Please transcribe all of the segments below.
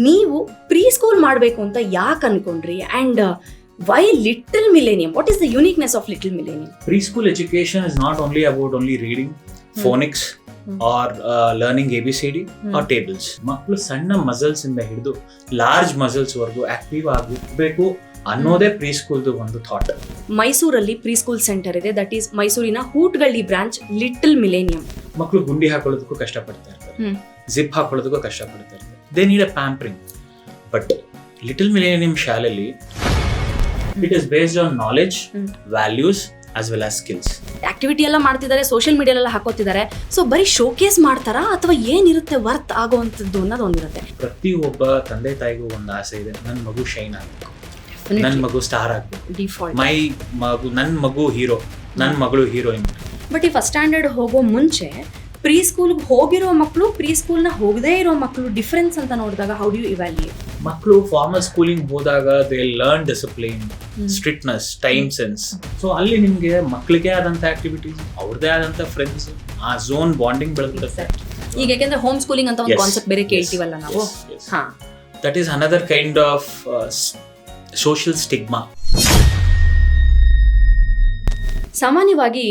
ನೀವು pre school ಮಾಡಬೇಕು ಅಂತ ಯಾಕೆ ಅನ್ಕೊಂಡ್ರಿ and why Little Millennium? What is the uniqueness of Little Millennium? Preschool education is not only about only reading, phonics, or learning ABCD or tables. ಮಕ್ಕಳು ಸಣ್ಣ muscles ಇಂದ ಹಿಡಿದು large muscles ವರೆಗೂ active ಆಗಬೇಕು ಅನ್ನೋದೇ ಪ್ರೀ ಸ್ಕೂಲ್ದು ಒಂದು ಥಾಟ್. ಮೈಸೂರಲ್ಲಿ pre school centre ಇದೆ, ದಟ್ ಈಸ್ ಮೈಸೂರಿನ ಹೂಟ್ಗಳ್ಳಿ ಬ್ರಾಂಚ್ ಲಿಟಲ್ ಮಿಲೇನಿಯಂ. ಮಕ್ಕಳು ಗುಂಡಿ ಹಾಕೊಳ್ಳೋದಕ್ಕೂ ಕಷ್ಟಪಡ್ತಾ ಇರ್ತಾರೆ, ಜಿಪ್ ಹಾಕೊಳ್ಳೋದಕ್ಕೂ ಕಷ್ಟಪಡ್ತಾ ಇರ್ತಾರೆ. They need a pampering. But little millennium ಶಾಲೆಯಲ್ಲಿ it is based on knowledge, values as well as skills. Activity ಎಲ್ಲ ಮಾಡ್ತಿದ್ದಾರೆ, ಸೋಷಿಯಲ್ ಮೀಡಿಯಾ ಎಲ್ಲ ಹಾಕೋತಿದ್ದಾರೆ. ಸೊ ಬರೀ ಶೋಕೇಸ್ ಮಾಡ್ತಾರಾ ಅಥವಾ ಏನಿರುತ್ತೆ ವರ್ತ್ ಆಗುವಂಥದ್ದು ಅನ್ನೋದೊಂದಿರುತ್ತೆ. ಪ್ರತಿಯೊಬ್ಬ ತಂದೆ ತಾಯಿಗೂ ಒಂದು ಆಸೆ ಇದೆ, ನನ್ನ ಮಗು ಶೈನ್ ಆಗಬೇಕು, ನನ್ನ ಮಗು ಸ್ಟಾರ್ ಆಗಬೇಕು, ಡಿಫಾಲ್ಟ್ ನನ್ನ ಮಗು ಹೀರೋ, ನನ್ನ ಮಗಳು ಹೀರೋಯಿನ್. ಬಟ್ ಈ ಫಸ್ಟ್ ಸ್ಟ್ಯಾಂಡರ್ಡ್ ಹೋಗೋ ಮುಂಚೆ ಪ್ರೀ ಸ್ಕೂಲ್ಗೆ ಹೋಗಿರೋ ಮಕ್ಕಳು, ಪ್ರೀ ಸ್ಕೂಲ್ನ ಹೋಗದೇ ಇರೋ ಮಕ್ಕಳು ಡಿಫ್ರೆನ್ಸ್ ಅಂತ ನೋಡಿದಾಗ ಹೌ ಡು ಯು ಇವ್ಯಾಲ್ಯೂಯೇಟ್? ಮಕ್ಕಳು ಫಾರ್ಮಲ್ ಸ್ಕೂಲಿಂಗ್ ಹೋದಾಗ they learn discipline, strictness, time sense. So ಅಲ್ಲಿ ನಿಮ್ಗೆ ಮಕ್ಕಳಿಗೆ ಆದಂತ ಆಕ್ಟಿವಿಟೀಸ್, ಅವ್ರದೇ ಆದಂತ ಫ್ರೆಂಡ್ಸ್, ಆ ಝೋನ್ ಬಾಂಡಿಂಗ್ ಬೆಳೆದಿರುತ್ತೆ. ಈಗ ಯಾಕೆಂದ್ರೆ ಹೋಮ್ ಸ್ಕೂಲಿಂಗ್ ಅಂತ ಒಂದು ಕಾನ್ಸೆಪ್ಟ್ ಬೇರೆ ಕೇಳ್ತೀವಲ್ಲ ನಾವು. That is another kind of social stigma. ಸಾಮಾನ್ಯವಾಗಿ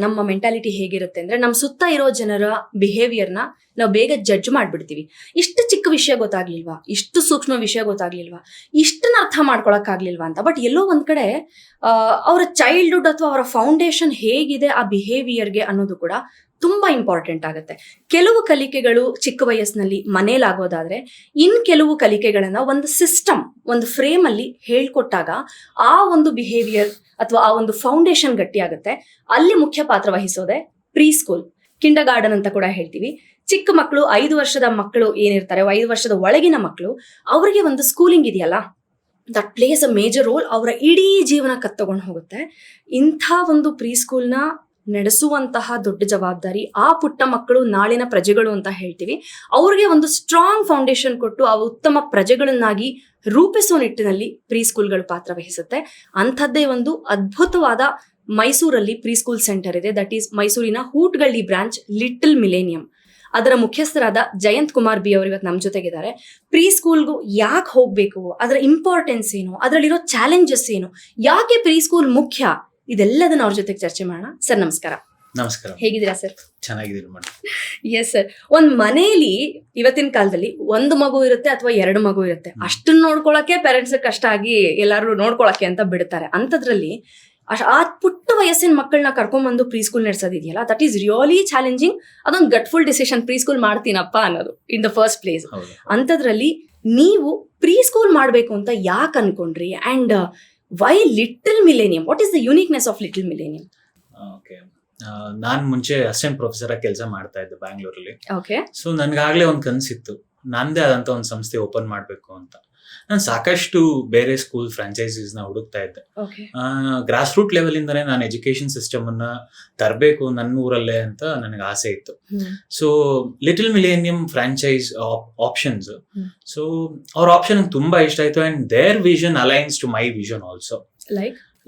ನಮ್ಮ ಮೆಂಟಾಲಿಟಿ ಹೇಗಿರುತ್ತೆ ಅಂದ್ರೆ, ನಮ್ಮ ಸುತ್ತ ಇರೋ ಜನರ ಬಿಹೇವಿಯರ್ನ ನಾವು ಬೇಗ ಜಡ್ಜ್ ಮಾಡ್ಬಿಡ್ತೀವಿ. ಇಷ್ಟು ಚಿಕ್ಕ ವಿಷಯ ಗೊತ್ತಾಗ್ಲಿಲ್ವಾ, ಇಷ್ಟು ಸೂಕ್ಷ್ಮ ವಿಷಯ ಗೊತ್ತಾಗ್ಲಿಲ್ವಾ, ಇಷ್ಟನ್ನ ಅರ್ಥ ಮಾಡ್ಕೊಳಕ್ಕಾಗ್ಲಿಲ್ವಾ ಅಂತ. ಬಟ್ ಎಲ್ಲೋ ಒಂದ್ ಕಡೆ ಅವರ ಚೈಲ್ಡ್ಹುಡ್ ಅಥವಾ ಅವರ ಫೌಂಡೇಶನ್ ಹೇಗಿದೆ ಆ ಬಿಹೇವಿಯರ್ಗೆ ಅನ್ನೋದು ಕೂಡ ತುಂಬಾ ಇಂಪಾರ್ಟೆಂಟ್ ಆಗುತ್ತೆ. ಕೆಲವು ಕಲಿಕೆಗಳು ಚಿಕ್ಕ ವಯಸ್ಸಿನಲ್ಲಿ ಮನೇಲಾಗೋದಾದ್ರೆ, ಇನ್ ಕೆಲವು ಕಲಿಕೆಗಳನ್ನ ಒಂದು ಸಿಸ್ಟಮ್, ಒಂದು ಫ್ರೇಮ್ ಅಲ್ಲಿ ಹೇಳ್ಕೊಟ್ಟಾಗ ಆ ಒಂದು ಬಿಹೇವಿಯರ್ ಅಥವಾ ಆ ಒಂದು ಫೌಂಡೇಶನ್ ಗಟ್ಟಿ ಆಗುತ್ತೆ. ಅಲ್ಲಿ ಮುಖ್ಯ ಪಾತ್ರ ವಹಿಸೋದೆ ಪ್ರೀ ಸ್ಕೂಲ್, ಕಿಂಡರ್ ಗಾರ್ಡನ್ ಅಂತ ಕೂಡ ಹೇಳ್ತೀವಿ. ಚಿಕ್ಕ ಮಕ್ಕಳು, 5 ವರ್ಷದ ಮಕ್ಕಳು ಏನಿರ್ತಾರೆ, 5 ವರ್ಷದ ಒಳಗಿನ ಮಕ್ಕಳು, ಅವರಿಗೆ ಒಂದು ಸ್ಕೂಲಿಂಗ್ ಇದೆಯಲ್ಲ, that place a major role. ಅವರ ಇಡೀ ಜೀವನ ಕತ್ತಗೊಂಡು ಹೋಗುತ್ತೆ. ಇಂಥ ಒಂದು ಪ್ರೀ ಸ್ಕೂಲ್ನ ನಡೆಸುವಂತಹ ದೊಡ್ಡ ಜವಾಬ್ದಾರಿ ಆ ಪುಟ್ಟ ಮಕ್ಕಳು ನಾಳಿನ ಪ್ರಜೆಗಳು ಅಂತ ಹೇಳ್ತೀವಿ. ಅವ್ರಿಗೆ ಒಂದು ಸ್ಟ್ರಾಂಗ್ ಫೌಂಡೇಶನ್ ಕೊಟ್ಟು ಆ ಉತ್ತಮ ಪ್ರಜೆಗಳನ್ನಾಗಿ ರೂಪಿಸುವ ನಿಟ್ಟಿನಲ್ಲಿ ಪ್ರೀ ಸ್ಕೂಲ್ಗಳು ಪಾತ್ರ ವಹಿಸುತ್ತೆ. ಅಂಥದ್ದೇ ಒಂದು ಅದ್ಭುತವಾದ ಮೈಸೂರಲ್ಲಿ ಪ್ರೀ ಸ್ಕೂಲ್ ಸೆಂಟರ್ ಇದೆ, ದಟ್ ಈಸ್ ಮೈಸೂರಿನ ಹೂಟ್ಗಳ್ಳಿ ಬ್ರಾಂಚ್ ಲಿಟಲ್ ಮಿಲೇನಿಯಂ. ಅದರ ಮುಖ್ಯಸ್ಥರಾದ ಜಯಂತ್ ಕುಮಾರ್ ಬಿ ಅವರು ಇವತ್ತು ನಮ್ಮ ಜೊತೆಗಿದ್ದಾರೆ. ಪ್ರೀ ಸ್ಕೂಲ್ಗೂ ಯಾಕೆ ಹೋಗ್ಬೇಕು, ಅದರ ಇಂಪಾರ್ಟೆನ್ಸ್ ಏನು, ಅದರಲ್ಲಿರೋ ಚಾಲೆಂಜಸ್ ಏನು, ಯಾಕೆ ಪ್ರೀ ಸ್ಕೂಲ್ ಮುಖ್ಯ, ಇದೆಲ್ಲದನ್ನ ಅವ್ರ ಜೊತೆಗೆ ಚರ್ಚೆ ಮಾಡೋಣ. ಸರ್ ನಮಸ್ಕಾರ. ನಮಸ್ಕಾರ. ಹೇಗಿದ್ದೀರಾ ಸರ್? ಚೆನ್ನಾಗಿದ್ದೀರಿ ಮೇಡಮ್. Yes sir. ಒಂದ್ ಮನೆಯಲ್ಲಿ ಇವತ್ತಿನ ಕಾಲದಲ್ಲಿ ಒಂದು ಮಗು ಇರುತ್ತೆ ಅಥವಾ 2 ಮಗು ಇರುತ್ತೆ. ಅಷ್ಟನ್ನ ನೋಡ್ಕೊಳಕ್ಕೆ ಪೇರೆಂಟ್ಸ್ ಕಷ್ಟ ಆಗಿ ಎಲ್ಲಾರು ನೋಡ್ಕೊಳಕ್ಕೆ ಅಂತ ಬಿಡ್ತಾರೆ. ಅಂಥದ್ರಲ್ಲಿ ಆ ಪುಟ್ಟ ವಯಸ್ಸಿನ ಮಕ್ಕಳನ್ನ ಕರ್ಕೊಂಡ್ಬಂದು ಪ್ರೀ ಸ್ಕೂಲ್ ನಡೆಸೋದಿದೆಯಲ್ಲ, ದಟ್ ಈಸ್ ರಿಯಲಿ ಚಾಲೆಂಜಿಂಗ್. ಅದೊಂದು ಗಟ್ಫುಲ್ ಡಿಸಿಷನ್, ಪ್ರೀ ಸ್ಕೂಲ್ ಮಾಡ್ತೀನಪ್ಪ ಅನ್ನೋದು ಇನ್ ದ ಫಸ್ಟ್ ಪ್ಲೇಸ್. ಅಂಥದ್ರಲ್ಲಿ ನೀವು ಪ್ರೀ ಸ್ಕೂಲ್ ಮಾಡ್ಬೇಕು ಅಂತ ಯಾಕೆ ಅನ್ಕೊಂಡ್ರಿ and why Little Millennium? What is the uniqueness of Little Millennium? Okay, ನಾನು ಮುಂಚೆ ಅಸಿಸ್ಟೆಂಟ್ ಪ್ರೊಫೆಸರ್ ಆಗಿ ಕೆಲಸ ಮಾಡ್ತಾ ಇದ್ದೆ ಬ್ಯಾಂಗ್ಳೂರಲ್ಲಿ. ಓಕೆ. ಸೊ ನನ್ಗಾಗ್ಲೇ ಒಂದು ಕನಸಿತ್ತು, ನಂದೇ ಆದಂತ ಒಂದು ಸಂಸ್ಥೆ ಓಪನ್ ಮಾಡಬೇಕು ಅಂತ. ನಾನು ಸಾಕಷ್ಟು ಬೇರೆ ಸ್ಕೂಲ್ ಫ್ರಾಂಚೈಸೀಸ್ ನ ಹುಡುಕ್ತಾ ಇದ್ದೆ. ಗ್ರಾಸ್ ರೂಟ್ ಲೆವೆಲ್ ಇಂದಾನೆ ನಾನು ಎಜುಕೇಶನ್ ಸಿಸ್ಟಮ್ ಅನ್ನ ತರಬೇಕು ನನ್ನ ಊರಲ್ಲೇ ಅಂತ ನನಗೆ ಆಸೆ ಇತ್ತು. So Little Millennium franchise options, so ಅವ್ರ ಆಪ್ಷನ್ ತುಂಬಾ ಇಷ್ಟ ಆಯ್ತು. And their vision aligns to my vision also.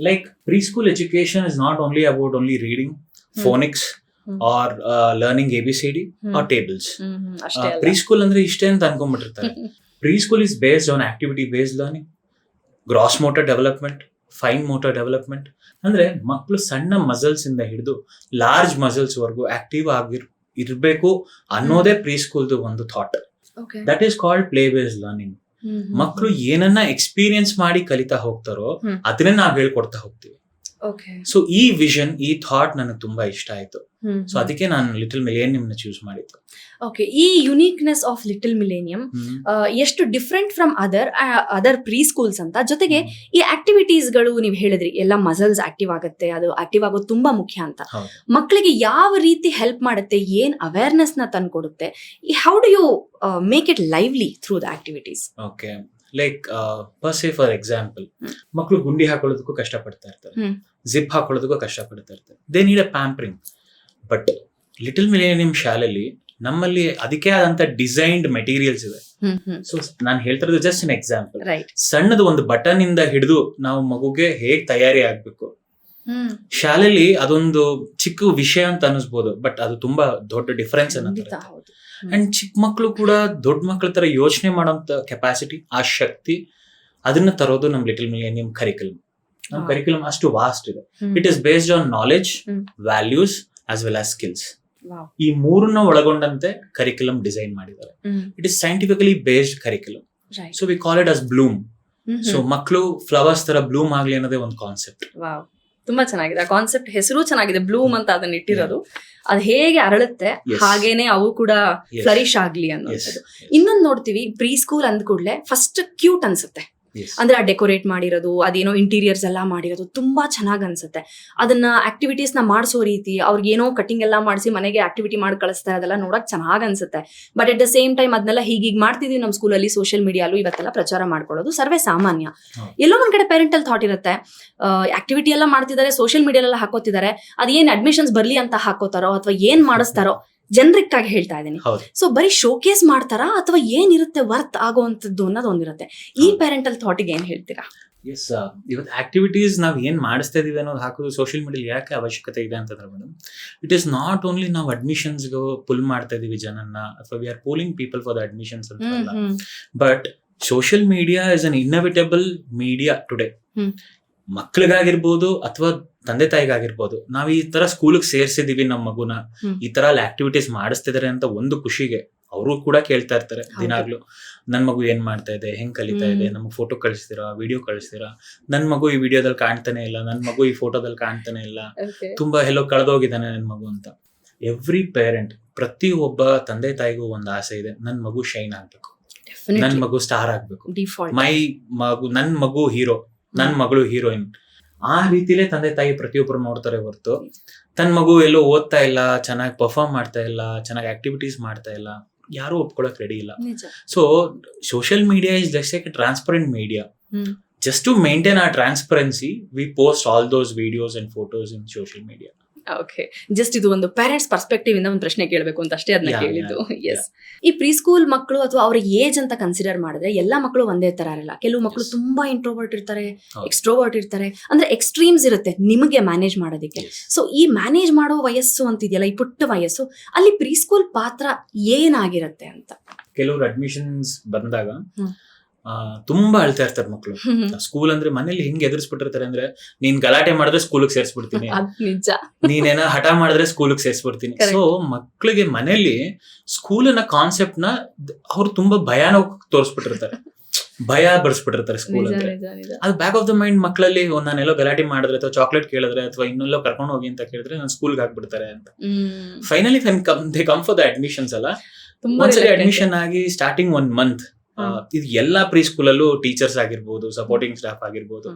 Like pre school education is not only about only reading, phonics or learning ABCD or tables. Pre school ಅಂದ್ರೆ ಇಷ್ಟೇ ಅಂತ ಅನ್ಕೊಂಡ್ಬಿಟ್ಟಿರ್ತಾರೆ. Preschool is based on activity-based learning, gross motor development, fine motor development. ಅಂದ್ರೆ ಮಕ್ಕಳು ಸಣ್ಣ muscles ಇಂದ ಹಿಡಿದು large muscles ವರೆಗೂ active ಇರಬೇಕು ಅನ್ನೋದೇ ಪ್ರೀ ಸ್ಕೂಲ್ದು ಒಂದು thought. That is called play based learning. ಮಕ್ಕಳು ಏನನ್ನ ಎಕ್ಸ್ಪೀರಿಯನ್ಸ್ ಮಾಡಿ ಕಲಿತಾ ಹೋಗ್ತಾರೋ ಅದನ್ನೇ ನಾವು ಹೇಳ್ಕೊಡ್ತಾ ಹೋಗ್ತೀವಿ. ಸೊ ಈ ವಿಷನ್, ಈ ಥಾಟ್ ನನಗೆ ತುಂಬಾ ಇಷ್ಟ ಆಯ್ತು. ಸೊ ಅದಕ್ಕೆ ನಾನು ಲಿಟಲ್ ಮಿಲೇನಿಯಂ ನ ಚೂಸ್ ಮಾಡಿದ್ದು. ಓಕೆ. ಈ ಯುನೀಕ್ನೆಸ್ ಆಫ್ ಲಿಟಲ್ ಮಿಲೇನಿಯಂ ಎಷ್ಟು different from other pre schools ಅಂತ. ಜೊತೆಗೆ ಈ ಆಕ್ಟಿವಿಟೀಸ್ ಗಳು ನೀವು ಹೇಳಿದ್ರಿ, ಎಲ್ಲ ಮಸಲ್ಸ್ ಆಕ್ಟಿವ್ ಆಗುತ್ತೆ, ಅದು ಆಕ್ಟಿವ್ ಆಗೋದು ತುಂಬಾ ಮುಖ್ಯ ಅಂತ. ಮಕ್ಕಳಿಗೆ ಯಾವ ರೀತಿ ಹೆಲ್ಪ್ ಮಾಡುತ್ತೆ, ಏನ್ ಅವೇರ್ನೆಸ್ ನ ತಂದ್ಕೊಡುತ್ತೆ, how do you make it lively through the activities? Okay, like for example, ಮಕ್ಕಳು ಗುಂಡಿ ಹಾಕೊಳ್ಳೋದಕ್ಕೂ ಕಷ್ಟಪಡ್ತಾ ಇರ್ತಾರೆ, ಜಿಪ್ ಹಾಕೊಳ್ಳೋದಕ್ಕೂ ಕಷ್ಟಪಡ್ತಾ ಇರ್ತಾರೆ. They need a pampering. But little millennium ಶಾಲೆಯಲ್ಲಿ ನಮ್ಮಲ್ಲಿ ಅದಕ್ಕೆ ಆದಂತ ಡಿಸೈನ್ಡ್ ಮೆಟೀರಿಯಲ್ಸ್ ಇದೆ. ಸೊ ನಾನು ಹೇಳ್ತಿರೋದು ಜಸ್ಟ್ ಅನ್ ಎಕ್ಸಾಂಪಲ್. ಸಣ್ಣದು ಒಂದು ಬಟನ್ ಇಂದ ಹಿಡಿದು ನಾವು ಮಗುಗೆ ಹೇಗ್ ತಯಾರಿ ಆಗ್ಬೇಕು, ಶಾಲೆಯಲ್ಲಿ ಅದೊಂದು ಚಿಕ್ಕ ವಿಷಯ ಅಂತ ಅನಿಸ್ಬೋದು, ಬಟ್ ಅದು ತುಂಬಾ ದೊಡ್ಡ ಡಿಫರೆನ್ಸ್ ಅನ್ನೋದು. ಅಂಡ್ ಚಿಕ್ಕ ಮಕ್ಳು ಕೂಡ ದೊಡ್ಡ ಮಕ್ಳ ತರ ಯೋಚನೆ ಮಾಡೋಂತ ಕೆಪಾಸಿಟಿ, ಆ ಶಕ್ತಿ, ಅದನ್ನ ತರೋದು ನಮ್ ಲಿಟಲ್ ಮಿಲೇನಿಯಂ ಕರಿಕ್ಯುಲಮ್. ನಮ್ ಕರಿಕ್ಯುಲಮ್ ಅಷ್ಟು ವಾಸ್ಟ್ ಇದೆ. It is based on knowledge, values as well as skills. ಈ ಮೂರನ್ನ ಒಳಗೊಂಡಂತೆ ಕರಿಕ್ಯುಲಮ್ ಡಿಸೈನ್ ಮಾಡಿದ್ದಾರೆ. It is scientifically based curriculum. So we call it as Bloom. So ಮಕ್ಕಳು ಫ್ಲವರ್ಸ್ ತರ ಬ್ಲೂಮ್ ಆಗ್ಲಿ ಅನ್ನೋದೇ ಒಂದು ಕಾನ್ಸೆಪ್ಟ್. ತುಂಬಾ ಚೆನ್ನಾಗಿದೆ ಆ ಕಾನ್ಸೆಪ್ಟ್, ಹೆಸರು ಚೆನ್ನಾಗಿದೆ, ಬ್ಲೂಮ್ ಅಂತ ಅದನ್ನ ಇಟ್ಟಿರೋದು. ಅದು ಹೇಗೆ ಅರಳುತ್ತೆ ಹಾಗೇನೆ ಅವು ಕೂಡ ಫ್ಲರಿಶ್ ಆಗ್ಲಿ ಅನ್ನೋದು. ಇನ್ನೊಂದು ನೋಡ್ತೀವಿ, ಪ್ರೀ ಸ್ಕೂಲ್ ಅಂದ ಕೂಡಲೇ ಫಸ್ಟ್ ಕ್ಯೂಟ್ ಅನ್ಸುತ್ತೆ. ಅಂದ್ರೆ ಆ ಡೆಕೋರೇಟ್ ಮಾಡಿರೋದು, ಅದೇನೋ ಇಂಟೀರಿಯರ್ಸ್ ಎಲ್ಲ ಮಾಡಿರೋದು ತುಂಬಾ ಚೆನ್ನಾಗ್ ಅನ್ಸುತ್ತೆ. ಅದನ್ನ ಆಕ್ಟಿವಿಟೀಸ್ ನ ಮಾಡಿಸೋ ರೀತಿ, ಅವ್ರಿಗೆ ಏನೋ ಕಟಿಂಗ್ ಎಲ್ಲ ಮಾಡಿಸಿ ಮನೆಗೆ ಆಕ್ಟಿವಿಟಿ ಮಾಡಿ ಕಳಿಸ್ತಾರೆ, ಅದೆಲ್ಲ ನೋಡಕ್ ಚೆನ್ನಾಗ್ ಅನ್ಸುತ್ತೆ. But at the same time ಅದನ್ನೆಲ್ಲ ಹೀಗೀಗ್ ಮಾಡ್ತಿದೀವಿ ನಮ್ಮ ಸ್ಕೂಲಲ್ಲಿ, ಸೋಷಿಯಲ್ ಮೀಡಿಯಾಲು ಇವತ್ತೆಲ್ಲ ಪ್ರಚಾರ ಮಾಡ್ಕೊಳ್ಳೋದು ಸರ್ವೇ ಸಾಮಾನ್ಯ. ಎಲ್ಲೋ ಒಂದ್ ಕಡೆ ಪೇರೆಂಟಲ್ ಥಾಟ್ ಇರುತ್ತೆ, ಆಕ್ಟಿವಿಟಿ ಎಲ್ಲ ಮಾಡ್ತಿದ್ದಾರೆ, ಸೋಷಿಯಲ್ ಮೀಡಿಯಾಲೆಲ್ಲ ಹಾಕೋತಿದ್ದಾರೆ, ಅದೇನ್ ಅಡ್ಮಿಷನ್ಸ್ ಬರ್ಲಿ ಅಂತ ಹಾಕೋತಾರೋ ಅಥವಾ ಏನ್ ಮಾಡಿಸ್ತಾರೋ, ಜನರಿಕ್ ಆಗಿ ಹೇಳ್ತಾ ಇದ್ದೀನಿ. ಸೊ ಬರೀ ಶೋಕೇಸ್ ಮಾಡ್ತಾರಾ ಅಥವಾ ಏನಿರುತ್ತೆ ವರ್ತ್ ಆಗುವಂತದ್ದು ಅನ್ನೋದು ಒಂದಿರುತ್ತೆ. ಈ ಪೇರೆಂಟಲ್ ಥಾಟಿಗೆ ಏನ್ ಹೇಳ್ತೀರಾ? ಎಸ್, ಇವತ್ತು ಆಕ್ಟಿವಿಟೀಸ್ ನಾವ್ ಏನ್ ಮಾಡಿಸ್ತಾ ಇದೀವಿ ಅನ್ನೋದು ಹಾಕೋದು ಸೋಷಿಯಲ್ ಮೀಡಿಯಾ ಯಾಕೆ ಅವಶ್ಯಕತೆ ಇದೆ ಅಂತಂದ್ರೆ madam, it is not only ನಾವು ಅಡ್ಮಿಷನ್ಸ್ ಪುಲ್ ಮಾಡ್ತಾ ಇದೀವಿ ಜನನ್ನ, ಅಥವಾ we are polling people for the admissions ಅಂತ ಅಲ್ಲ. But social media is an innovatable media today. ಮಕ್ಳಿಗಾಗಿರ್ಬೋದು ಅಥವಾ ತಂದೆ ತಾಯಿಗಾಗಿರ್ಬೋದು, ನಾವ್ ಈ ತರ ಸ್ಕೂಲ್ಗೆ ಸೇರ್ಸಿದೀವಿ ನಮ್ಮ ಮಗುನ, ಈ ತರ ಅಲ್ಲಿ ಆಕ್ಟಿವಿಟೀಸ್ ಮಾಡಿಸ್ತಿದಾರೆ ಅಂತ ಒಂದು ಖುಷಿಗೆ ಅವರು ಕೂಡ ಕೇಳ್ತಾ ಇರ್ತಾರೆ ದಿನಾಗ್ಲೂ, ನನ್ ಮಗು ಏನ್ ಮಾಡ್ತಾ ಇದೆ, ಹೆಂಗ್ ಕಲಿತಾ ಇದೆ, ನಮಗ್ ಫೋಟೋ ಕಳಿಸ್ತೀರಾ, ವಿಡಿಯೋ ಕಳಿಸ್ತೀರಾ, ನನ್ ಮಗು ಈ ವಿಡಿಯೋದಲ್ಲಿ ಕಾಣ್ತಾನೆ ಇಲ್ಲ, ನನ್ ಮಗು ಈ ಫೋಟೋದಲ್ಲಿ ಕಾಣ್ತಾನೆ ಇಲ್ಲ, ತುಂಬಾ ಎಲ್ಲೋ ಕಳೆದೋಗಿದ್ದಾನೆ ನನ್ ಮಗು ಅಂತ. ಎವ್ರಿ ಪೇರೆಂಟ್, ಪ್ರತಿ ಒಬ್ಬ ತಂದೆ ತಾಯಿಗೂ ಒಂದು ಆಸೆ ಇದೆ, ನನ್ ಮಗು ಶೈನ್ ಆಗ್ಬೇಕು, ನನ್ ಮಗು ಸ್ಟಾರ್ ಆಗ್ಬೇಕು, ನನ್ ಮಗು ಹೀರೋ, ನನ್ ಮಗಳು ಹೀರೋಯಿನ್. ಆ ರೀತಿಲೇ ತಂದೆ ತಾಯಿ ಪ್ರತಿಯೊಬ್ಬರು ನೋಡ್ತಾರೆ ಹೊರತು ತನ್ನ ಮಗು ಎಲ್ಲೋ ಓದ್ತಾ ಇಲ್ಲ, ಚೆನ್ನಾಗಿ ಪರ್ಫಾರ್ಮ್ ಮಾಡ್ತಾ ಇಲ್ಲ, ಚೆನ್ನಾಗಿ ಆಕ್ಟಿವಿಟೀಸ್ ಮಾಡ್ತಾ ಇಲ್ಲ, ಯಾರು ಒಪ್ಕೊಳಕ್ ರೆಡಿ ಇಲ್ಲ. So social media is just like A transparent media. Just to maintain our transparency, we post all those videos and photos in social media. Okay, just ಇದು ಒಂದು ಪೇರೆಂಟ್ಸ್ ಪರ್ಸ್ಪೆಕ್ಟಿವ್ ಇಂದ ಒಂದು ಪ್ರಶ್ನೆ ಕೇಳಬೇಕು ಅಂತ ಅಷ್ಟೇ ಅದನ್ನ ಕೇಳಿದ್ದು. ಎಸ್, ಈ ಪ್ರೀ ಸ್ಕೂಲ್ ಮಕ್ಕಳು ಅಥವಾ ಅವ್ರ ಏಜ್ ಅಂತ ಕನ್ಸಿಡರ್ ಮಾಡಿದ್ರೆ ಎಲ್ಲಾ ಮಕ್ಕಳು ಒಂದೇ ತರ ಇರಲ್ಲ. ಕೆಲವು ಮಕ್ಕಳು ತುಂಬಾ ಇಂಟ್ರೋವರ್ಟ್ ಇರ್ತಾರೆ, ಎಕ್ಸ್ಟ್ರೋವರ್ಟ್ ಇರ್ತಾರೆ, ಅಂದ್ರೆ ಎಕ್ಸ್ಟ್ರೀಮ್ಸ್ ಇರುತ್ತೆ ನಿಮಗೆ ಮ್ಯಾನೇಜ್ ಮಾಡೋದಕ್ಕೆ. ಸೊ ಈ ಮ್ಯಾನೇಜ್ ಮಾಡೋ ವಯಸ್ಸು ಅಂತಿದೆಯಲ್ಲ, ಈ ಪುಟ್ಟ ವಯಸ್ಸು, ಅಲ್ಲಿ ಪ್ರೀ ಸ್ಕೂಲ್ ಪಾತ್ರ ಏನಾಗಿರುತ್ತೆ ಅಂತ? ಕೆಲವರು ಅಡ್ಮಿಷನ್ಸ್ ಬಂದಾಗ ತುಂಬಾ ಅಳ್ತಾ ಇರ್ತಾರೆ ಮಕ್ಕಳು. ಸ್ಕೂಲ್ ಅಂದ್ರೆ ಮನೇಲಿ ಹಿಂಗ್ ಎದುರಿಸ್ಬಿಟ್ಟಿರ್ತಾರೆ ಅಂದ್ರೆ, ನೀನ್ ಗಲಾಟೆ ಮಾಡಿದ್ರೆ ಸ್ಕೂಲ್ಗೆ ಸೇರ್ಸ್ಬಿಡ್ತೀನಿ, ನೀನೇನ ಹಠ ಮಾಡಿದ್ರೆ ಸ್ಕೂಲ್ಗೆ ಸೇರ್ಸ್ಬಿಡ್ತೀನಿ. ಸೊ ಮಕ್ಳಿಗೆ ಮನೇಲಿ ಸ್ಕೂಲ್ ಅನ್ನೋ ಕಾನ್ಸೆಪ್ಟ್ ನ ಅವ್ರು ತುಂಬಾ ಭಯಾನ ತೋರಿಸ್ಬಿಟ್ಟಿರ್ತಾರೆ, ಭಯ ಬರ್ಸ್ಬಿಟ್ಟಿರ್ತಾರೆ ಸ್ಕೂಲ್ ಅಂದ್ರೆ. ಅದು ಬ್ಯಾಕ್ ಆಫ್ ದ ಮೈಂಡ್ ಮಕ್ಕಳಲ್ಲಿ, ನಾನೆಲ್ಲೋ ಗಲಾಟೆ ಮಾಡಿದ್ರೆ ಅಥವಾ ಚಾಕ್ಲೇಟ್ ಕೇಳಿದ್ರೆ ಅಥವಾ ಇನ್ನೆಲ್ಲೋ ಕರ್ಕೊಂಡು ಹೋಗಿ ಅಂತ ಕೇಳಿದ್ರೆ ನಾನು ಸ್ಕೂಲ್ಗೆ ಹಾಕ್ಬಿಡ್ತಾರೆ ಅಂತ. Finally they come for the admissions ಅಲ್ಲ, ಒಂದ್ಸಲಿ ಅಡ್ಮಿಷನ್ ಆಗಿ ಸ್ಟಾರ್ಟಿಂಗ್ 1 month ಇದು ಎಲ್ಲಾ ಪ್ರೀ ಸ್ಕೂಲ್ ಅಲ್ಲೂ ಟೀಚರ್ಸ್ ಆಗಿರ್ಬೋದು, ಸಪೋರ್ಟಿಂಗ್ ಸ್ಟಾಫ್ ಆಗಿರ್ಬೋದು,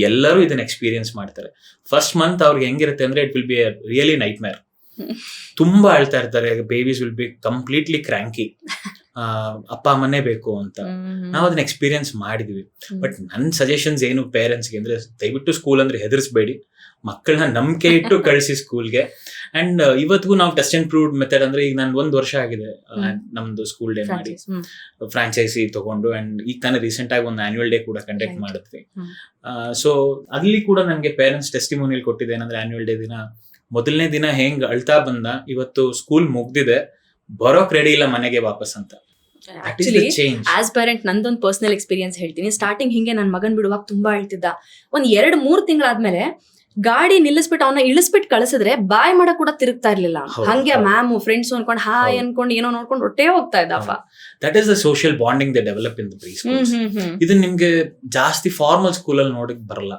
ಎಲ್ಲರೂ ಇದನ್ನ ಎಕ್ಸ್ಪೀರಿಯನ್ಸ್ ಮಾಡ್ತಾರೆ. ಫಸ್ಟ್ ಮಂತ್ ಅವ್ರಿಗೆ ಹೆಂಗಿರುತ್ತೆ ಅಂದ್ರೆ, it will be really night ಮೇರ್. ತುಂಬಾ ಅಳ್ತಾ ಇರ್ತಾರೆ, babies will be completely cranky, ಅಪ್ಪ ಅಮ್ಮನೇ ಬೇಕು ಅಂತ. ನಾವು ಅದನ್ನ ಎಕ್ಸ್ಪೀರಿಯನ್ಸ್ ಮಾಡಿದ್ವಿ. ಬಟ್ ನನ್ನ ಸಜೆಷನ್ಸ್ ಏನು ಪೇರೆಂಟ್ಸ್ಗೆ ಅಂದ್ರೆ, ದಯವಿಟ್ಟು ಸ್ಕೂಲ್ ಅಂದ್ರೆ ಹೆದರ್ಸ್ಬೇಡಿ, ಮಕ್ಕಳನ್ನ ನಂಬಿಕೆ ಇಟ್ಟು ಕಳಿಸಿ ಸ್ಕೂಲ್ಗೆ. ಅಂಡ್ ಇವತ್ತಿಗೂ ನಾವು ಟೆಸ್ಟ್ ಅಂಡ್ ಪ್ರೂವ್ಡ್ ಮೆಥಡ್ ಅಂದ್ರೆ, ಈಗ ನಾನು 1 ವರ್ಷ ಆಗಿದೆ ನಮ್ದು ಸ್ಕೂಲ್ ಡೇ ಮಾಡಿ, ಫ್ರಾಂಚೈಸಿ ತಗೊಂಡು, ಅಂಡ್ ಈಗ ತಾನೇ ರೀಸೆಂಟ್ ಆಗಿ ಒಂದು ಆನ್ಯುವಲ್ ಡೇ ಕೂಡ ಕಂಡಕ್ಟ್ ಮಾಡಿದ್ವಿ. ಸೊ ಅಲ್ಲಿ ಕೂಡ ನನಗೆ ಪೇರೆಂಟ್ಸ್ ಟೆಸ್ಟಿಮೋನಿಯಲ್ ಕೊಟ್ಟಿದೆ. ಏನಂದ್ರೆ, ಆನ್ಯುವಲ್ ಡೇ ದಿನ ಮೊದಲನೇ ದಿನ ಹೆಂಗ್ ಅಳ್ತಾ ಬಂದ, ಇವತ್ತು ಸ್ಕೂಲ್ ಮುಗ್ದಿದೆ, ಬರೋಕ್ ರೆಡಿ ಇಲ್ಲ ಮನೆಗೆ ವಾಪಸ್ ಅಂತ. ಆಕ್ಚುಲಿ ಆಸ್ ಪೇರೆಂಟ್ ನಂದೊಂದು ಪರ್ಸನಲ್ ಎಕ್ಸ್ಪೀರಿಯನ್ಸ್ ಹೇಳ್ತೀನಿ. ಸ್ಟಾರ್ಟಿಂಗ್ ಹಿಂಗೆ ನನ್ನ ಮಗನ್ ಬಿಡುವಾಗ ತುಂಬಾ ಅಳ್ತಿದ್ದ. 1-2-3 ತಿಂಗಳಾದ್ಮೇಲೆ ಗಾಡಿ ನಿಲ್ಲಿಸ್ಬಿಟ್ಟು ಅವನ್ನ ಇಳಿಸ್ಬಿಟ್ಟು ಕಳಿಸಿದ್ರೆ ಬಾಯ್ ಮಾಡಕ್ ಕೂಡ ತಿರುಗ್ತಾ ಇರ್ಲಿಲ್ಲ. ಹಂಗೆ ಮ್ಯಾಮ್ ಫ್ರೆಂಡ್ಸ್ ಅನ್ಕೊಂಡು ಹಾಯ್ ಅನ್ಕೊಂಡು ಏನೋ ನೋಡ್ಕೊಂಡು ಹೊಟ್ಟೆ ಹೋಗ್ತಾ ಇದ್ದಪ್ಪ. That is the social bonding they develop in the pre schools. ಇದು ನಿಮ್ಗೆ ಜಾಸ್ತಿ ಫಾರ್ಮಲ್ ಸ್ಕೂಲ್ ಅಲ್ಲಿ ನೋಡಕ್ ಬರಲ್ಲ.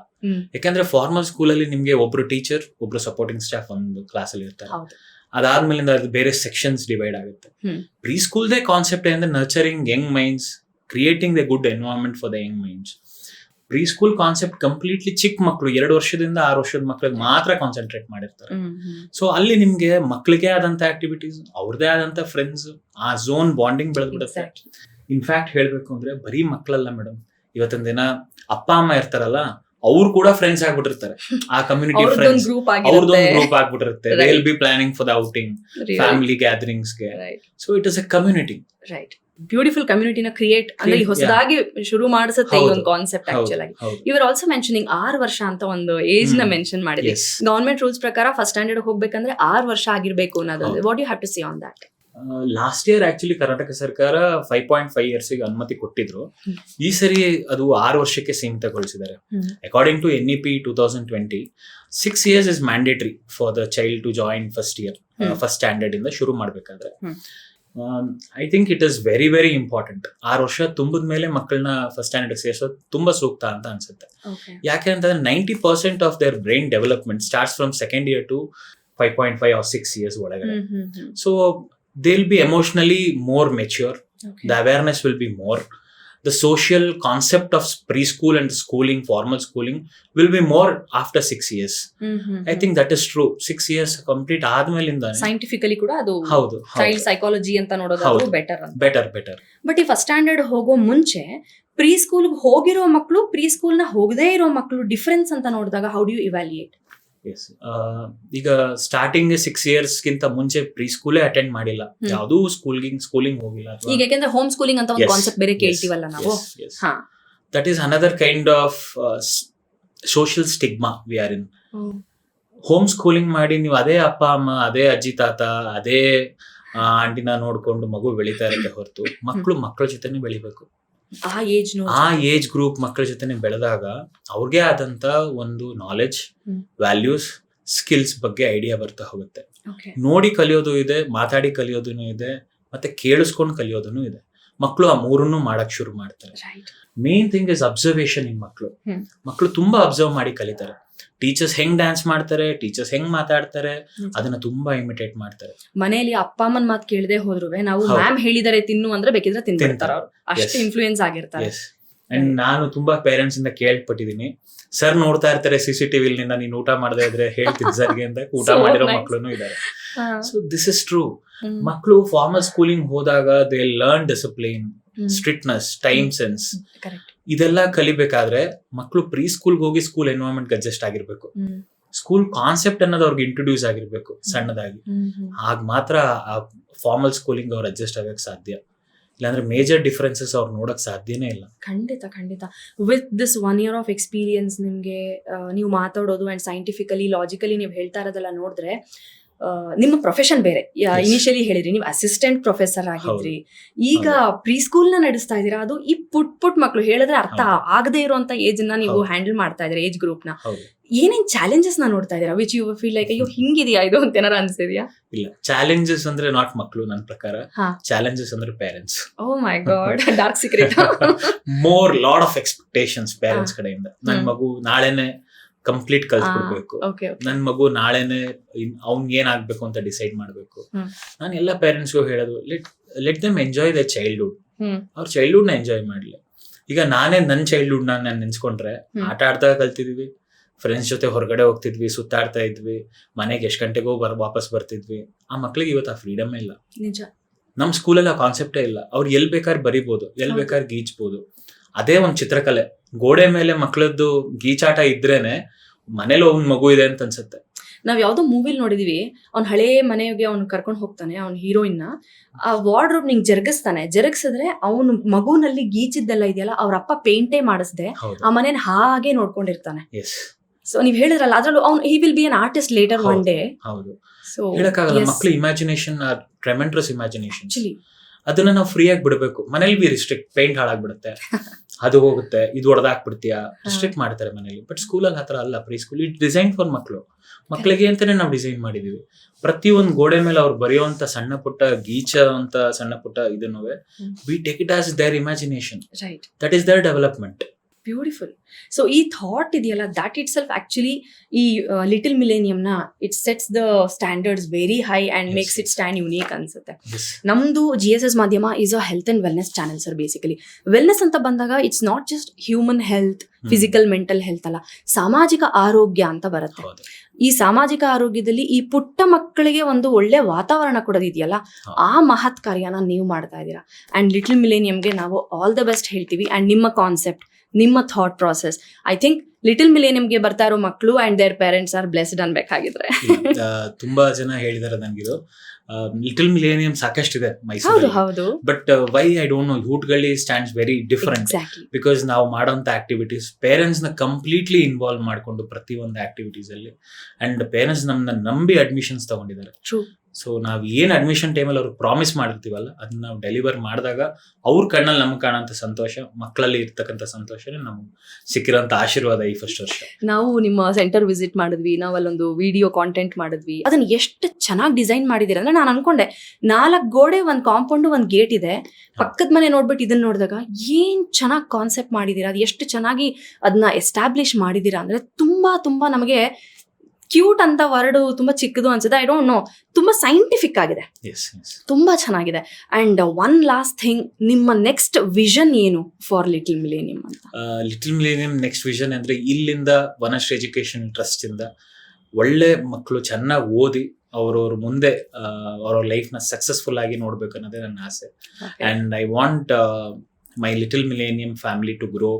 ಯಾಕಂದ್ರೆ ಫಾರ್ಮಲ್ ಸ್ಕೂಲ್ ಅಲ್ಲಿ ನಿಮ್ಗೆ ಒಬ್ರು ಟೀಚರ್, ಒಬ್ರು ಸಪೋರ್ಟಿಂಗ್ ಸ್ಟಾಫ್ ಒಂದು ಕ್ಲಾಸ್ ಅಲ್ಲಿ ಇರ್ತಾರೆ. ಅದಾದ್ಮೇಲಿಂದ ಅದು ಬೇರೆ ಸೆಕ್ಷನ್ಸ್ ಡಿವೈಡ್ ಆಗುತ್ತೆ. ಪ್ರೀ ಸ್ಕೂಲ್ ದೇ ಕಾನ್ಸೆಪ್ಟ್ ಅಂದ್ರೆ nurturing young minds, creating the good environment for the young minds. Pre school concept completely ಚಿಕ್ಕ ಮಕ್ಕಳು, 2 ವರ್ಷದಿಂದ 6 ವರ್ಷದ ಮಕ್ಕಳಿಗೆ ಮಾತ್ರ ಕಾನ್ಸಂಟ್ರೇಟ್ ಮಾಡಿರ್ತಾರೆ. ಸೊ ಅಲ್ಲಿ ನಿಮ್ಗೆ ಮಕ್ಕಳಿಗೆ ಆದಂತ ಆಕ್ಟಿವಿಟೀಸ್, ಅವ್ರದೇ ಆದಂತ ಫ್ರೆಂಡ್ಸ್, ಆ ಝೋನ್ ಬಾಂಡಿಂಗ್ ಬೆಳೆದ್ಬಿಡುತ್ತೆ. ಇನ್ಫ್ಯಾಕ್ಟ್ ಹೇಳ್ಬೇಕು ಅಂದ್ರೆ, ಬರೀ ಮಕ್ಕಳಲ್ಲ ಮೇಡಮ್, ಇವತ್ತಿನ ದಿನ ಅಪ್ಪ ಅಮ್ಮ ಇರ್ತಾರಲ್ಲ, ಅವ್ರು ಕೂಡ ಫ್ರೆಂಡ್ಸ್ ಆಗ್ಬಿಟ್ಟಿರ್ತಾರೆ. ಆ ಕಮ್ಯುನಿಟಿ ಫ್ರೆಂಡ್ಸ್ ಅವ್ರದೊಂದು ಗ್ರೂಪ್ ಆಗ್ಬಿಟ್ಟಿರುತ್ತೆ. They will be planning for the outing, family ಗ್ಯಾದರಿಂಗ್ಸ್ಗೆ. So it is a community. Right, beautiful ಕಮ್ಯುನಿಟಿನ ಕ್ರಿಯೇಟ್ ಅಂದ್ರೆ ಹೊಸದಾಗಿ ಶುರು ಮಾಡಿಸುತ್ತೆ ಈ ಒಂದು ಕಾನ್ಸೆಪ್ಟ್. ಆಕ್ಚುಲ್ ಆಗಿ ಇವರು ಆಲ್ಸೋ ಮೆನ್ಷನಿಂಗ್ 6 ವರ್ಷ ಅಂತ ಒಂದು ಏಜ್ ನ ಮೆನ್ಷನ್ ಮಾಡಿದೆ. ಗವರ್ಮೆಂಟ್ ರೂಲ್ಸ್ ಪ್ರಕಾರ ಫಸ್ಟ್ ಸ್ಟ್ಯಾಂಡರ್ಡ್ ಹೋಗ್ಬೇಕಂದ್ರೆ 6 ವರ್ಷ ಆಗಿರ್ಬೇಕು ಅನ್ನೋದು. What you have to say on that? Last year actually Karnataka ಸರ್ಕಾರ 5.5 years ಅನುಮತಿ ಕೊಟ್ಟಿದ್ರು. ಈ ಸರಿ ಅದು 6 ವರ್ಷಕ್ಕೆ ಸೀಮಿತಗೊಳಿಸಿದ್ದಾರೆ. According to NEP 2020, 6 years is mandatory for the child to join first standard ಇಂದ ಶುರು ಮಾಡ್ಬೇಕಾದ್ರೆ. I think it is very very important. 6 ವರ್ಷ ತುಂಬಿದ ಮೇಲೆ ಮಕ್ಕಳನ್ನ ಫಸ್ಟ್ ಸ್ಟ್ಯಾಂಡರ್ಡ್ ಸೇರಿಸೋದು ತುಂಬಾ ಸೂಕ್ತ ಅಂತ ಅನ್ಸುತ್ತೆ. ಯಾಕೆ ಅಂತಂದ್ರೆ 90% of their brain development starts from second year to 5.5 or 6 years ಒಳಗಡೆ. So they'll be emotionally more mature. The awareness will be more. The social concept of preschool and schooling, formal schooling, will be more after 6 years. I think that is true. 6 years complete ಆದ್ಮೇಲಿಂದ scientifically ಕೂಡ ಅದು ಹೌದು child psychology ಅಂತ ನೋಡೋದು better. But ಈ first standard ಹೋಗೋ ಮುಂಚೆ pre school ಹೋಗಿರೋ ಮಕ್ಕಳು, ಪ್ರೀ ಸ್ಕೂಲ್ ನ ಹೋಗದೇ ಇರೋ ಮಕ್ಕಳು ಡಿಫರೆನ್ಸ್ ಅಂತ ನೋಡಿದಾಗ ಹೌ ಡು ಯು ಇವ್ಯಾಲ್ಯೂಯೇಟ್? ಈಗ ಸ್ಟಾರ್ಟಿಂಗ್ 6 years ಗಿಂತ ಮುಂಚೆ ಪ್ರೀ ಸ್ಕೂಲೇ ಅಟೆಂಡ್ ಮಾಡಿಲ್ಲ, ಯಾವ್ದೂ ಸ್ಕೂಲಿಂಗ್ ಹೋಗಿಲ್ಲ. ಈಗ ಯಾಕೆಂದ್ರೆ ಹೋಮ್ ಸ್ಕೂಲಿಂಗ್ ಅಂತ ಒಂದು ಕಾನ್ಸೆಪ್ಟ್ ಬೇರೆ ಕೇಳ್ತೀವಲ್ಲ ನಾವು. That is another kind of social stigma we are in. Home schooling ಮಾಡಿ ನೀವು ಅದೇ ಅಪ್ಪ ಅಮ್ಮ, ಅದೇ ಅಜ್ಜಿ ತಾತ, ಅದೇ ಆಂಟಿನ ನೋಡ್ಕೊಂಡು ಮಗು ಬೆಳೀತಾ ಇರುತ್ತೆ ಹೊರತು ಮಕ್ಕಳ ಜೊತೆನೆ ಬೆಳಿಬೇಕು. ಆ ಏಜ್ ಗ್ರೂಪ್ ಮಕ್ಕಳ ಜೊತೆನೆ ಬೆಳೆದಾಗ ಅವ್ರಿಗೆ ಆದಂತ ಒಂದು ನಾಲೆಜ್, ವ್ಯಾಲ್ಯೂಸ್, ಸ್ಕಿಲ್ಸ್ ಬಗ್ಗೆ ಐಡಿಯಾ ಬರ್ತಾ ಹೋಗುತ್ತೆ. ನೋಡಿ ಕಲಿಯೋದು ಇದೆ, ಮಾತಾಡಿ ಕಲಿಯೋದೂ ಇದೆ, ಮತ್ತೆ ಕೇಳಿಸ್ಕೊಂಡು ಕಲಿಯೋದೂ ಇದೆ. ಮಕ್ಕಳು ಆ ಮೂರನ್ನು ಮಾಡಕ್ ಶುರು ಮಾಡ್ತಾರೆ. Main thing is observation in ಮಕ್ಕಳು ತುಂಬಾ ಅಬ್ಸರ್ವ್ ಮಾಡಿ ಕಲಿತಾರೆ. ಟೀಚರ್ಸ್ ಹೆಂಗ್ ಡ್ಯಾನ್ಸ್ ಮಾಡ್ತಾರೆ, ಟೀಚರ್ಸ್ ಹೆಂಗ್ ಮಾತಾಡ್ತಾರೆ, ಅದನ್ನ ತುಂಬಾ ಇಮಿಟೇಟ್ ಮಾಡ್ತಾರೆ. ಮನೆಯಲ್ಲಿ ಅಪ್ಪ ಅಮ್ಮನ ಮಾತು ಕೇಳದೆ ಹೋದ್ರು ನಾವು ಮ್ಯಾಮ್ ಹೇಳಿದಾರೆ ತಿನ್ನು ಅಂದ್ರೆ ಬೇಕಿದ್ರೆ ತಿಂತಾರೆ ಅವ್ರು, ಅಷ್ಟು ಇನ್ಫ್ಲೂಯೆನ್ಸ್ ಆಗಿರ್ತಾರೆ. ಅಂಡ್ ನಾನು ತುಂಬಾ ಪೇರೆಂಟ್ಸ್ ಇಂದ ಕೇಳ್ಪಟ್ಟಿದೀನಿ, ಸರ್ ನೋಡ್ತಾ ಇರ್ತಾರೆ CCTV ನಿಂದ, ನೀನ್ ಊಟ ಮಾಡದೇ ಇದ್ರೆ ಹೇಳ್ತೀನಿ ಸರ್ಗೆ ಅಂತ ಊಟ ಮಾಡಿರೋ ಮಕ್ಕಳು ಇದ್ದಾರೆ. So this is true. ಮಕ್ಕಳು ಫಾರ್ಮಲ್ ಸ್ಕೂಲಿಂಗ್ ಹೋದಾಗ they learn discipline, strictness, time sense, ಇದೆಲ್ಲ ಕಲಿಬೇಕಾದ್ರೆ ಮಕ್ಕಳು ಪ್ರೀ ಸ್ಕೂಲ್ಗೆ ಹೋಗಿ ಸ್ಕೂಲ್ ಎನ್ವೈರನ್ಮೆಂಟ್ ಅಡ್ಜಸ್ಟ್ ಆಗಿರ್ಬೇಕು. ಸ್ಕೂಲ್ ಕಾನ್ಸೆಪ್ಟ್ ಅನ್ನೋದು ಅವ್ರಿಗೆ ಇಂಟ್ರೊಡ್ಯೂಸ್ ಆಗಿರ್ಬೇಕು ಸಣ್ಣದಾಗಿ. ಆಗ ಮಾತ್ರ ಆ ಫಾರ್ಮಲ್ ಸ್ಕೂಲಿಂಗ್ ಅವ್ರು ಅಡ್ಜಸ್ಟ್ ಆಗಕ್ ಸಾಧ್ಯ. ಇಲ್ಲಾಂದ್ರೆ ಮೇಜರ್ ಡಿಫರೆನ್ಸಸ್ ಅವ್ರು ನೋಡಕ್ ಸಾಧ್ಯನೇ ಇಲ್ಲ. ಖಂಡಿತ. With this 1 year of experience ನಿಮ್ಗೆ ನೀವು ಮಾತಾಡೋದು ಅಂಡ್ ಸೈಂಟಿಫಿಕಲಿ ಲಾಜಿಕಲಿ ನೀವು ಹೇಳ್ತಾ ಇರೋದೆಲ್ಲ ನೋಡಿದ್ರೆ ನಿಮ್ಮ ಪ್ರೊಫೆಷನ್ ಬೇರೆ. ಇನಿಷಿಯಲಿ ಹೇಳಿದ್ರಿ ನೀವು ಅಸಿಸ್ಟೆಂಟ್ ಪ್ರೊಫೆಸರ್ ಆಗಿದ್ರಿ, ಈಗ ಪ್ರೀ ಸ್ಕೂಲ್ ನ ನಡೆಸ್ತಾ ಇದೀರಾ. ಅದು ಈ ಪುಟ್ ಮಕ್ಕಳು ಹೇಳಿದ್ರೆ ಅರ್ಥ ಆಗದೆ ಇರುವಂತ ಏಜ್ ನ ನೀವು ಹ್ಯಾಂಡಲ್ ಮಾಡ್ತಾ ಇದ್ದೀರಾ, ಏಜ್ ಗ್ರೂಪ್ ನ. ಏನೇನ್ ಚಾಲೆಂಜಸ್ ನ ನೋಡ್ತಾ ಇದೀರಾ ವಿಚ್ ಯು ಫೀಲ್ ಲೈಕ್ ಅಯ್ಯೋ ಹಿಂಗಿದ್ಯಾ ಇದು ಅಂತ ಏನಾರ ಅನ್ಸಿದ್ಯಾ? ಇಲ್ಲ, ಚಾಲೆಂಜಸ್ ಅಂದ್ರೆ ನಾಟ್ ಮಕ್ಕಳು, ನನ್ನ ಪ್ರಕಾರ ಚಾಲೆಂಜಸ್ ಅಂದ್ರೆ parents. Oh my god, dark secret. More lot of expectations parents ಕಡೆಯಿಂದ. ನನ್ ಮಗು ನಾಳೆನೆ ಕಂಪ್ಲೀಟ್ ಕಲ್ತ್ಕೊಡ್ಬೇಕು, ನನ್ ಮಗು ನಾಳೆನೆ ಅವ್ನ್ ಏನ್ ಆಗ್ಬೇಕು ಅಂತ ಡಿಸೈಡ್ ಮಾಡ್ಬೇಕು. ನಾನು ಎಲ್ಲ ಪೇರೆಂಟ್ಸ್ಗೂ ಹೇಳೋದು, let them enjoy the childhood. ಅವ್ರ ಚೈಲ್ಡ್ಹುಡ್ ನ ಎಂಜಾಯ್ ಮಾಡ್ಲಿ. ಈಗ ನಾನೇ ನನ್ನ ಚೈಲ್ಡ್ಹುಡ್ ನಾನು ನೆನ್ಸ್ಕೊಂಡ್ರೆ ಆಟ ಆಡ್ತಾ ಕಲ್ತಿದ್ವಿ, ಫ್ರೆಂಡ್ಸ್ ಜೊತೆ ಹೊರಗಡೆ ಹೋಗ್ತಿದ್ವಿ, ಸುತ್ತಾಡ್ತಾ ಇದ್ವಿ, ಮನೆಗೆ ಎಷ್ಟು ಗಂಟೆಗೋ ವಾಪಸ್ ಬರ್ತಿದ್ವಿ. ಆ ಮಕ್ಳಿಗೆ ಇವತ್ತು ಆ ಫ್ರೀಡಮ್ ಇಲ್ಲ. ನಮ್ ಸ್ಕೂಲಲ್ಲಿ ಆ ಕಾನ್ಸೆಪ್ಟೇ ಇಲ್ಲ. ಅವ್ರು ಎಲ್ ಬೇಕಾದ್ರೆ ಬರಿಬೋದು, ಎಲ್ ಬೇಕಾದ್ರೆ ಗೀಚ್ಬೋದು. ಅದೇ ಒಂದ್ ಚಿತ್ರಕಲೆ, ಗೋಡೆ ಮೇಲೆ ಮಕ್ಳದ್ದು ಗೀಚಾಟ ಇದ್ರೇನೆ ಮನೇಲಿ ಒಂದ್ ಮಗು ಇದೆ ಅಂತ ಅನ್ಸುತ್ತೆ. ನಾವ್ ಯಾವ್ದೋ ಮೂವಿಲ್ ನೋಡಿದೀವಿ, ಅವ್ನ್ ಹಳೇ ಮನೆಗೆ ಅವ್ನು ಕರ್ಕೊಂಡ್ ಹೋಗ್ತಾನೆ, ಅವ್ನ ಹೀರೋಯಿನ್ ಆ ವಾರ್ಡ್ರೋಬ್ ನಿಂಗ್ ಜರುಗಿಸಿದ್ರೆ ಅವ್ನು ಮಗುನಲ್ಲಿ ಗೀಚಿದ್ದೆಲ್ಲ ಇದೆಯಲ್ಲ ಅವ್ರ ಅಪ್ಪ ಪೇಂಟೇ ಮಾಡಿಸ್ದೆ ಆ ಮನೇನ ಹಾಗೆ ನೋಡ್ಕೊಂಡಿರ್ತಾನೆ. ಸೊ ನೀವ್ ಹೇಳಿದ್ರಲ್ಲ, ಅದ್ರಲ್ಲೂ ಅವ್ನು he will be an artist later one day. ಹೌದು, ಹೇಳಕ್ಕಾಗಲ್ಲ. ಮಕ್ಳು ಇಮ್ಯಾಜಿನೇಷನ್, ಟ್ರೆಮೆಂಡ್ರಸ್ ಇಮ್ಯಾಜಿನೇಷನ್, ಅದನ್ನ ನಾವು ಫ್ರೀ ಆಗಿ ಬಿಡಬೇಕು. ಮನೇಲಿ ಬಿ ರಿಸ್ಟ್ರಿಕ್ಟ್, ಪೇಂಟ್ ಹಾಳಾಗ್ಬಿಡುತ್ತೆ, ಅದು ಹೋಗುತ್ತೆ, ಇದು ಹೊಡೆದಾಕ್ಬಿಡ್ತೀಯಾ, ರಿಸ್ಟ್ರಿಕ್ಟ್ ಮಾಡ್ತಾರೆ ಮನೇಲಿ. ಬಟ್ ಸ್ಕೂಲಲ್ಲಿ ಆತರ ಅಲ್ಲ. Preschool it design for ಮಕ್ಕಳಿಗೆ ಅಂತಾನೆ ನಾವು ಡಿಸೈನ್ ಮಾಡಿದೀವಿ. ಪ್ರತಿಯೊಂದು ಗೋಡೆ ಮೇಲೆ ಅವ್ರು ಬರೆಯುವಂತ ಸಣ್ಣ ಪುಟ್ಟ ಗೀಚ ಅಂತ ಸಣ್ಣ ಪುಟ್ಟ ಇದನ್ನು we take it as their imagination. That is their development. Beautiful. So ಈ ಥಾಟ್ ಇದೆಯಲ್ಲ, ದಟ್ ಇಟ್ ಸೆಲ್ಫ್ ಆಕ್ಚುಲಿ ಈ ಲಿಟಲ್ ಮಿಲೇನಿಯಂ ನ it sets the standards very high and makes it stand unique ಅನ್ಸುತ್ತೆ. ನಮ್ದು GSS ಮಾಧ್ಯಮ is a health and wellness channel sir. Basically wellness ಅಂತ ಬಂದಾಗ it's not just human health, physical mental health ಅಲ್ಲ, ಸಾಮಾಜಿಕ ಆರೋಗ್ಯ ಅಂತ ಬರುತ್ತೆ. ಈ ಸಾಮಾಜಿಕ ಆರೋಗ್ಯದಲ್ಲಿ ಈ ಪುಟ್ಟ ಮಕ್ಕಳಿಗೆ ಒಂದು ಒಳ್ಳೆ ವಾತಾವರಣ ಕೊಡೋದಿದೆಯಲ್ಲ, ಆ ಮಹತ್ ಕಾರ್ಯನ ನೀವು ಮಾಡ್ತಾ ಇದ್ದೀರಾ. ಅಂಡ್ ಲಿಟಲ್ ಮಿಲೇನಿಯಂಗೆ ನಾವು ಆಲ್ ದ ಬೆಸ್ಟ್ ಹೇಳ್ತೀವಿ. ಅಂಡ್ ನಿಮ್ಮ ಕಾನ್ಸೆಪ್ಟ್, ನಿಮ್ಮ thought process, I think little ಮಿಲೇನಿಯಂಗೆ ಬರ್ತಾ ಇರೋ ಮಕ್ಕಳು and their parents are blessed ಅನ್ಬೇಕಾಗಿದ್ರೆ. ತುಂಬಾ ಜನ ಹೇಳಿದಾರೆ ನನಗಿದು. ಲಿಟಲ್ ಮಿಲೇನಿಯಂ ಸಾಕಷ್ಟಿದೆ ಹೌದು ಮೈಸೂರಲ್ಲಿ, ಹೌದು but why I don't know, Hootagalli stands very different. Exactly. Because ನಾವು ಮಾಡೋಂಥ ಆಕ್ಟಿವಿಟೀಸ್ ಪೇರೆಂಟ್ಸ್ ನ ಕಂಪ್ಲೀಟ್ಲಿ ಇನ್ವಾಲ್ವ್ ಮಾಡ್ಕೊಂಡು ಪ್ರತಿಯೊಂದು ಆಕ್ಟಿವಿಟೀಸ್ ಅಲ್ಲಿ, ಅಂಡ್ ಪೇರೆಂಟ್ಸ್ ನಮ್ಮನ್ನ ನಂಬಿ ಅಡ್ಮಿಷನ್ಸ್ ತಗೊಂಡಿದ್ದಾರೆ. ಟ್ರೂ. ಸೊ ನಾವ್ ಏನ್ ಅಡ್ಮಿಷನ್ ಟೈಮಲ್ಲಿ ಅವ್ರಿಗೆ ಪ್ರಾಮಿಸ್ ಮಾಡಿರ್ತೀವಲ್ಲ, ಅದನ್ನ ನಾವು ಡೆಲಿವರ್ ಮಾಡಿದಾಗ ಅವ್ರ ಕಣ್ಣಲ್ಲಿ ನಮ್ಗೆ ಕಾಣೋಂಥ ಸಂತೋಷ, ಮಕ್ಕಳಲ್ಲಿ ಇರ್ತಕ್ಕಂಥ ಸಂತೋಷನೇ ನಮ್ಗೆ ಸಿಕ್ಕಿರೋಂಥ ಆಶೀರ್ವಾದ ಈ ಫಸ್ಟ್ ವರ್ಷ. ನಾವು ನಿಮ್ಮ ಸೆಂಟರ್ ವಿಸಿಟ್ ಮಾಡಿದ್ವಿ, ನಾವು ಅಲ್ಲೊಂದು ವಿಡಿಯೋ ಕಾಂಟೆಂಟ್ ಮಾಡಿದ್ವಿ. ಅದನ್ನ ಎಷ್ಟು ಚೆನ್ನಾಗಿ ಡಿಸೈನ್ ಮಾಡಿದೀರ ಅಂದ್ರೆ ನಾನು ಅನ್ಕೊಂಡೆ 4 ಗೋಡೆ, 1 ಕಾಂಪೌಂಡ್, 1 ಗೇಟ್ ಇದೆ, ಪಕ್ಕದ ಮನೆ ನೋಡ್ಬಿಟ್ಟು ಇದನ್ನ ನೋಡಿದಾಗ ಏನ್ ಚೆನ್ನಾಗಿ ಕಾನ್ಸೆಪ್ಟ್ ಮಾಡಿದೀರಾ, ಅದು ಎಷ್ಟು ಚೆನ್ನಾಗಿ ಅದನ್ನ ಎಸ್ಟಾಬ್ಲಿಷ್ ಮಾಡಿದೀರಾ ಅಂದ್ರೆ ತುಂಬಾ ತುಂಬಾ ನಮಗೆ ಕ್ಯೂಟ್ ಅಂತ ವರ್ಡ್ ತುಂಬಾ ಚಿಕ್ಕದು ಅನ್ಸುತ್ತೆ, ಐ ಡೋಂಟ್ ನೋ, ತುಂಬಾ ಸೈಂಟಿಫಿಕ್ ಆಗಿದೆ, ತುಂಬಾ ಚೆನ್ನಾಗಿದೆ. ಅಂಡ್ ಒನ್ ಲಾಸ್ಟ್ ಥಿಂಗ್, ನಿಮ್ಮ ನೆಕ್ಸ್ಟ್ ವಿಷನ್ ಏನು ಫಾರ್ ಲಿಟಲ್ ಮಿಲೇನಿಯಂ ಅಂತ? ಲಿಟಲ್ ಮಿಲೇನಿಯಂ ನೆಕ್ಸ್ಟ್ ವಿಷನ್ ಅಂದ್ರೆ ಇಲ್ಲಿಂದ ವನಶ್ರೀ ಎಜುಕೇಶನ್ ಟ್ರಸ್ಟ್ ಇಂದ ಒಳ್ಳೆ ಮಕ್ಕಳು ಚೆನ್ನಾಗಿ ಓದಿ ಅವ್ರವ್ರ ಮುಂದೆ ಅವ್ರ ಲೈಫ್ ನ ಸಕ್ಸಸ್ಫುಲ್ ಆಗಿ ನೋಡ್ಬೇಕು ಅನ್ನೋದೇ ನನ್ನ ಆಸೆ. And I want my Little Millennium family to grow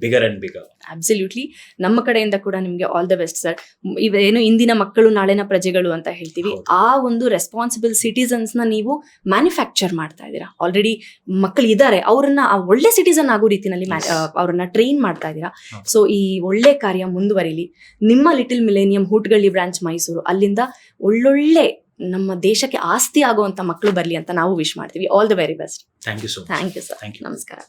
bigger and bigger. Absolutely. ನಮ್ಮ ಕಡೆಯಿಂದ ಕೂಡ ನಿಮ್ಗೆ ಆಲ್ ದ ಬೆಸ್ಟ್ ಸರ್. ಇವೇನು ಇಂದಿನ ಮಕ್ಕಳು ನಾಳೆನ ಪ್ರಜೆಗಳು ಅಂತ ಹೇಳ್ತೀವಿ, ಆ ಒಂದು ರೆಸ್ಪಾನ್ಸಿಬಲ್ ಸಿಟಿಸನ್ಸ್ ನ ನೀವು ಮ್ಯಾನುಫ್ಯಾಕ್ಚರ್ ಮಾಡ್ತಾ ಇದ್ದೀರಾ. ಆಲ್ರೆಡಿ ಮಕ್ಕಳು ಇದ್ದಾರೆ, ಅವ್ರನ್ನ ಆ ಒಳ್ಳೆ ಸಿಟಿಸನ್ ಆಗೋ ರೀತಿನಲ್ಲಿ ಅವ್ರನ್ನ ಟ್ರೈನ್ ಮಾಡ್ತಾ ಇದ್ದೀರಾ. ಸೊ ಈ ಒಳ್ಳೆ ಕಾರ್ಯ ಮುಂದುವರಿಲಿ. ನಿಮ್ಮ ಲಿಟಲ್ ಮಿಲೇನಿಯಂ ಹೂಟ್ಗಳ್ಳಿ ಬ್ರಾಂಚ್ ಮೈಸೂರು, ಅಲ್ಲಿಂದ ಒಳ್ಳೊಳ್ಳೆ ನಮ್ಮ ದೇಶಕ್ಕೆ ಆಸ್ತಿ ಆಗುವಂತ ಮಕ್ಕಳು ಬರ್ಲಿ ಅಂತ ನಾವು ವಿಶ್ ಮಾಡ್ತೀವಿ. All the very best. Thank you so much. Thank you sir. Thank you. ನಮಸ್ಕಾರ.